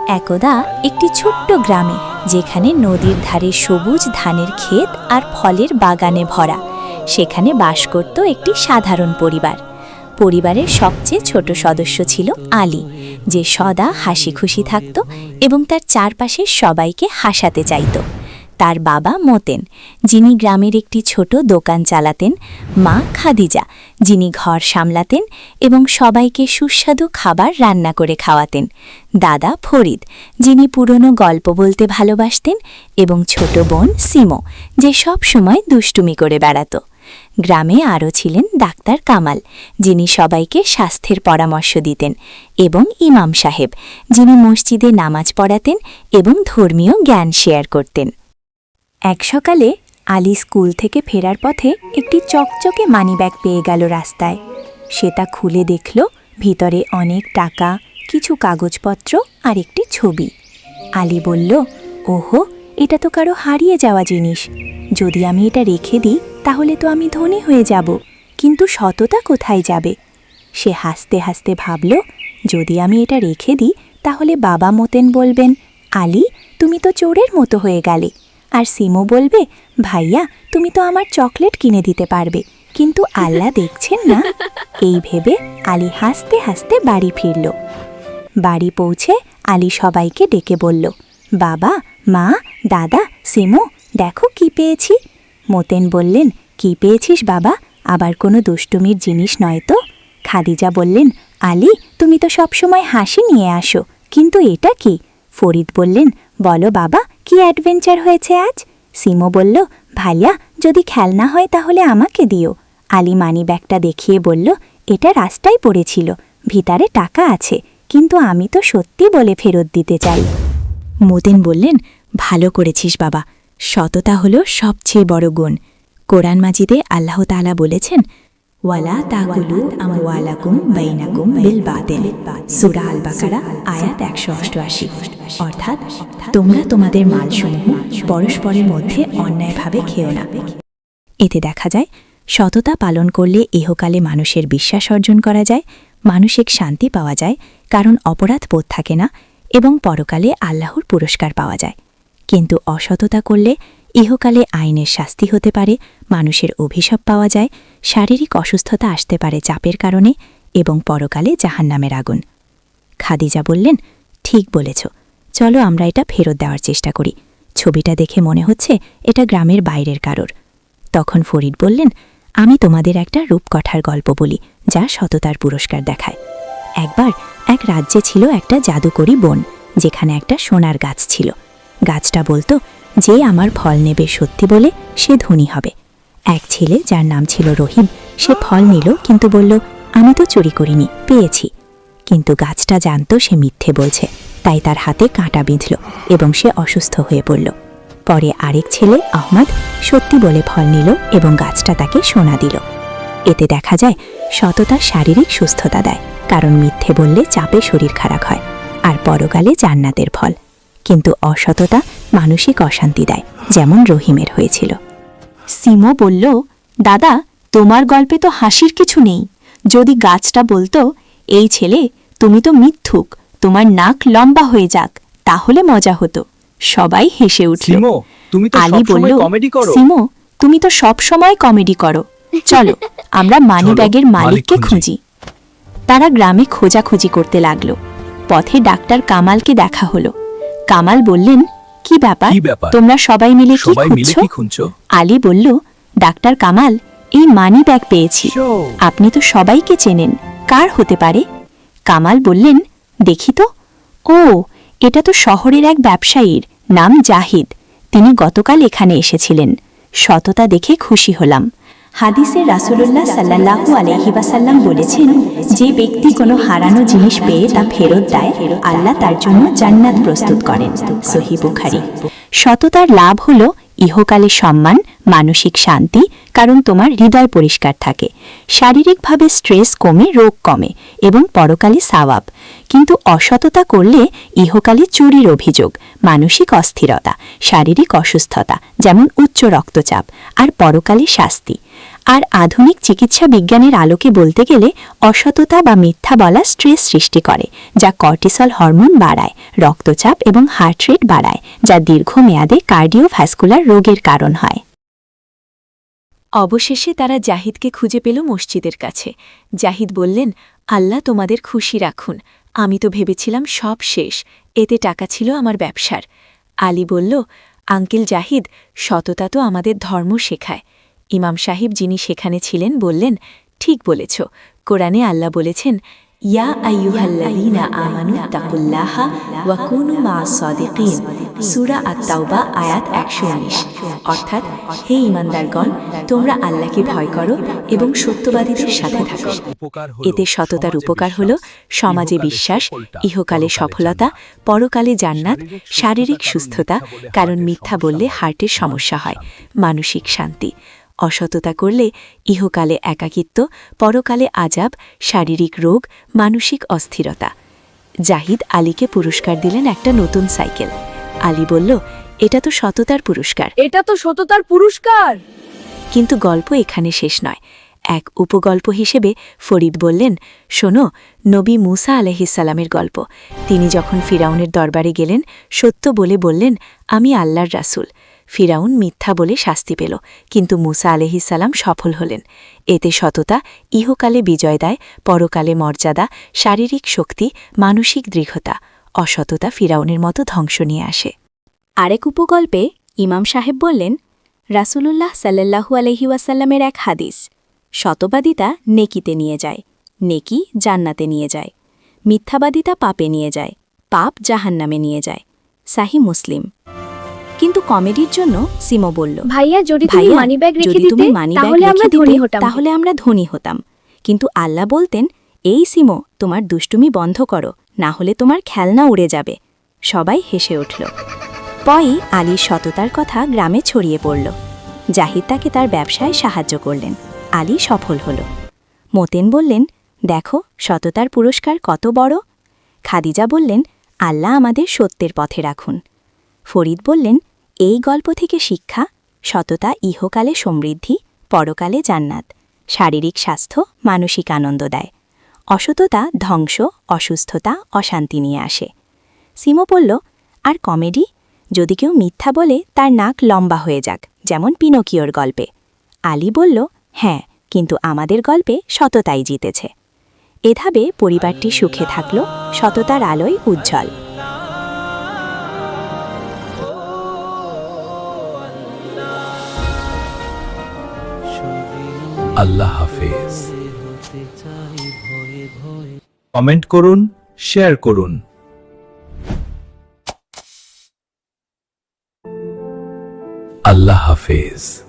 একদা একটি ছোট্ট গ্রামে, যেখানে নদীর ধারে সবুজ ধানের ক্ষেত আর ফলের বাগানে ভরা, সেখানে বাস করত একটি সাধারণ পরিবার। পরিবারের সবচেয়ে ছোট সদস্য ছিল আলী, যে সদা হাসি খুশি থাকত এবং তার চারপাশের সবাইকে হাসাতে চাইত। তার বাবা মতেন, যিনি গ্রামের একটি ছোট দোকান চালাতেন, মা খাদিজা, যিনি ঘর সামলাতেন এবং সবাইকে সুস্বাদু খাবার রান্না করে খাওয়াতেন, দাদা ফরিদ, যিনি পুরনো গল্প বলতে ভালোবাসতেন, এবং ছোট বোন সিমো, যে সব সময় দুষ্টুমি করে বেড়াত। গ্রামে আরও ছিলেন ডাক্তার কামাল, যিনি সবাইকে স্বাস্থ্যের পরামর্শ দিতেন, এবং ইমাম সাহেব, যিনি মসজিদে নামাজ পড়াতেন এবং ধর্মীয় জ্ঞান শেয়ার করতেন। এক সকালে আলী স্কুল থেকে ফেরার পথে একটি চকচকে মানিব্যাগ পেয়ে গেল রাস্তায়। সে তা খুলে দেখল, ভিতরে অনেক টাকা, কিছু কাগজপত্র আর একটি ছবি। আলী বলল, ওহো, এটা তো কারো হারিয়ে যাওয়া জিনিস। যদি আমি এটা রেখে দিই তাহলে তো আমি ধনী হয়ে যাব, কিন্তু সততা কোথায় যাবে? সে হাসতে হাসতে ভাবল, যদি আমি এটা রেখে দিই তাহলে বাবা মতেন বলবেন, আলী, তুমি তো চোরের মতো হয়ে গেলে। আর সিমো বলবে, ভাইয়া, তুমি তো আমার চকলেট কিনে দিতে পারবে, কিন্তু আল্লাহ দেখছেন না। এই ভেবে আলী হাসতে হাসতে বাড়ি ফিরল। বাড়ি পৌঁছে আলী সবাইকে ডেকে বলল, বাবা, মা, দাদা, সিমো, দেখো কি পেয়েছি। মতেন বললেন, কি পেয়েছিস বাবা? আবার কোনো দুষ্টুমির জিনিস নয় তো? খাদিজা বললেন, আলী, তুমি তো সবসময় হাসি নিয়ে আসো, কিন্তু এটা কি? ফরিদ বললেন, বলো বাবা, কি অ্যাডভেঞ্চার হয়েছে আজ? সিমো বলল, ভাইয়া, যদি খেলনা হয় তাহলে আমাকে দিও। আলী মানিব্যাগটা দেখিয়ে বলল, এটা রাস্তায় পড়েছিল, ভিতরে টাকা আছে, কিন্তু আমি তো সত্যি বলে ফেরত দিতে চাই। মতেন বললেন, ভালো করেছিস বাবা, সততা হলো সবচেয়ে বড় গুণ। কোরআন মাজিদে আল্লাহ তাআলা বলেছেন, ওয়ালা তাকুলু আমওয়ালাকুম বাইনাকুম বিল বাতিল, সূরা আল বাকারা আয়াত 188। অর্থাৎ, তোমরা তোমাদের মালসমূহ পরস্পরের মধ্যে অন্যায়ভাবে খেও না। এতে দেখা যায়, সততা পালন করলে ইহকালে মানুষের বিশ্বাস অর্জন করা যায়, মানসিক শান্তি পাওয়া যায়, কারণ অপরাধ বোধ থাকে না, এবং পরকালে আল্লাহর পুরস্কার পাওয়া যায়। কিন্তু অসততা করলে ইহকালে আইনের শাস্তি হতে পারে, মানুষের অভিশাপ পাওয়া যায়, শারীরিক অসুস্থতা আসতে পারে চাপের কারণে, এবং পরকালে জাহান্নামের আগুন। খাদিজা বললেন, ঠিক বলেছ, চলো আমরা এটা ফেরত দেওয়ার চেষ্টা করি। ছবিটা দেখে মনে হচ্ছে এটা গ্রামের বাইরের কারোর। তখন ফরিদ বললেন, আমি তোমাদের একটা রূপকথার গল্প বলি, যা সততার পুরস্কার দেখায়। একবার এক রাজ্যে ছিল একটা জাদুকরী বন, যেখানে একটা সোনার গাছ ছিল। গাছটা বলতো, যে আমার ফল নেবে সত্যি বলে সে ধনী হবে। এক ছেলে, যার নাম ছিল রহিম, সে ফল নিল, কিন্তু বলল, আমি তো চুরি করিনি, পেয়েছি। কিন্তু গাছটা জানত সে মিথ্যে বলছে, তাই তার হাতে কাঁটা বিঁধল এবং সে অসুস্থ হয়ে পড়ল। পরে আরেক ছেলে আহমদ সত্যি বলে ফল নিল এবং গাছটা তাকে সোনা দিল। এতে দেখা যায়, সততা শারীরিক সুস্থতা দেয়, কারণ মিথ্যে বললে চাপে শরীর খারাপ হয়, আর পরকালে জান্নাতের ফল। কিন্তু অসততা মানসিক অশান্তি দেয়, যেমন রহিমের হয়েছিল। সিমো বলল, দাদা, তোমার গল্পে তো হাসির কিছু নেই। যদি গাছটা বলতো, এই ছেলে, তুমি তো মিথ্যুক, তোমার নাক লম্বা হয়ে যাক, তাহলে মজা হতো। সবাই হেসে উঠল। আলী বলল, সিমো, তুমি তো সব সময় কমেডি করো, চলো আমরা মানিব্যাগের মালিককে খুঁজি। তারা গ্রামে খোঁজাখুঁজি করতে লাগল। পথে ডাক্তার কামালকে দেখা হলো। কামাল বললেন, কি ব্যাপার, তোমরা সবাই মিলে কি খুঁজছো? আলী বলল, ডাক্তার কামাল, এই মানিব্যাগ পেয়েছি, আপনি তো সবাইকে চেনেন, কার হতে পারে? কামাল বললেন, দেখি তো। ও, এটা তো শহরের এক ব্যবসায়ীর, নাম জাহিদ, তিনি গতকাল এখানে এসেছিলেন। সততা দেখে খুশি হলাম। হাদিসে রাসূলুল্লাহ সাল্লাল্লাহু আলাইহি ওয়াসাল্লাম বলেছেন, যে ব্যক্তি কোনো হারানো জিনিস পেয়ে তা ফেরত দেয়, আল্লাহ তার জন্য জান্নাত প্রস্তুত করেন। সহিহ বুখারী। সততার লাভ হলো ইহকালে সম্মান, মানসিক শান্তি, কারণ তোমার হৃদয় পরিষ্কার থাকে, শারীরিকভাবে স্ট্রেস কমে, রোগ কমে, এবং পরকালে সাওয়াব। কিন্তু অসততা করলে ইহকালে চুরির অভিযোগ, মানসিক অস্থিরতা, শারীরিক অসুস্থতা, যেমন উচ্চ রক্তচাপ, আর পরকালে শাস্তি। আর আধুনিক চিকিৎসা বিজ্ঞানের আলোকে বলতে গেলে অসততা বা মিথ্যা বলা স্ট্রেস সৃষ্টি করে, যা কর্টিসল হরমোন বাড়ায়, রক্তচাপ এবং হার্ট রেট বাড়ায়, যা দীর্ঘমেয়াদে কার্ডিওভাস্কুলার রোগের কারণ হয়। অবশেষে তারা জাহিদকে খুঁজে পেল মসজিদের কাছে। জাহিদ বললেন, আল্লাহ তোমাদের খুশি রাখুন, আমি তো ভেবেছিলাম সব শেষ, এতে টাকা ছিল আমার ব্যবসার। আলী বলল, আঙ্কেল জাহিদ, সততা তো আমাদের ধর্ম শেখায়। ইমাম সাহেব যিনি সেখানে ছিলেন বললেন, ঠিক বলেছ, কোরআনে আল্লাহ বলেছেন, ইয়া আইয়ুহাল্লাযীনা আমানু তাকুল্লাহা ওয়া কুনু মা'আস সাদিকিন, সূরা আত-তাওবা আয়াত ১১৯। অর্থাৎ, হে ঈমানদারগণ, তোমরা আল্লাহকে ভয় করো এবং সত্যবাদীদের সাথে থাকো। এতে সততার উপকার হল সমাজে বিশ্বাস, ইহকালে সফলতা, পরকালে জান্নাত, শারীরিক সুস্থতা, কারণ মিথ্যা বললে হার্টের সমস্যা হয়, মানসিক শান্তি। অসততা করলে ইহকালে একাকিত্ব, পরকালে আযাব, শারীরিক রোগ, মানসিক অস্থিরতা। জাহিদ আলীকে পুরস্কার দিলেন একটা নতুন সাইকেল। আলী বলল, এটা তো সততার পুরস্কার। এটা তো সততার পুরস্কার। কিন্তু গল্প এখানে শেষ নয়। এক উপগল্প হিসেবে ফরিদ বললেন, শোনো, নবী মুসা আলাইহিসসালামের গল্প। তিনি যখন ফিরাউনের দরবারে গেলেন, সত্য বলে বললেন, আমি আল্লাহর রাসূল। ফিরাউন মিথ্যা বলে শাস্তি পেল, কিন্তু মুসা আলাইহিসসালাম সফল হলেন। এতে সততা ইহকালে বিজয় দেয়, পরকালে মর্যাদা, শারীরিক শক্তি, মানসিক দৃঢ়তা। অসততা ফিরাউনের মতো ধ্বংস নিয়ে আসে। আরেক উপগল্পে ইমাম সাহেব বললেন, রাসূলুল্লাহ সাল্লাল্লাহু আলাইহি ওয়াসাল্লামের এক হাদিস, সতবাদিতা নেকিতে নিয়ে যায়, নেকি জান্নাতে নিয়ে যায়, মিথ্যাবাদিতা পাপে নিয়ে যায়, পাপ জাহান্নামে নিয়ে যায়। সাহি মুসলিম। কিন্তু কমেডির জন্য সিমো বলল, ভাইয়া, যদি তুমি ভাইয়া, মানিব্যাগ রেখে যদি তুমি দিতে মানিব্যাগ তাহলে আমরা রেখে ধনী দিতে, হতাম। তাহলে আমরা ধনী হতাম। কিন্তু আল্লাহ বলতেন, এই সিমো, তোমার দুষ্টুমি বন্ধ করো, না হলে তোমার খেলনা উড়ে যাবে। সবাই হেসে উঠল। পরই আলীর সততার কথা গ্রামে ছড়িয়ে পড়ল। জাহিদ তাকে তার ব্যবসায় সাহায্য করলেন। আলী সফল হল। মতেন বললেন, দেখো সততার পুরস্কার কত বড়। খাদিজা বললেন, আল্লাহ আমাদের সত্যের পথে রাখুন। ফরিদ বললেন, এই গল্প থেকে শিক্ষা, সততা ইহকালে সমৃদ্ধি, পরকালে জান্নাত, শারীরিক স্বাস্থ্য, মানসিক আনন্দ দেয়। অসততা ধ্বংস, অসুস্থতা, অশান্তি নিয়ে আসে। সিমো বলল, আর কমেডি, যদি কেউ মিথ্যা বলে তার নাক লম্বা হয়ে যাক, যেমন পিনোকিওর গল্পে। আলী বলল, হ্যাঁ, কিন্তু আমাদের গল্পে সততাই জিতেছে। এভাবে পরিবারটি সুখে থাকল, সততার আলোয় উজ্জ্বল। আল্লাহ হাফেজ। কমেন্ট করুন, শেয়ার করুন। আল্লাহ হাফেজ।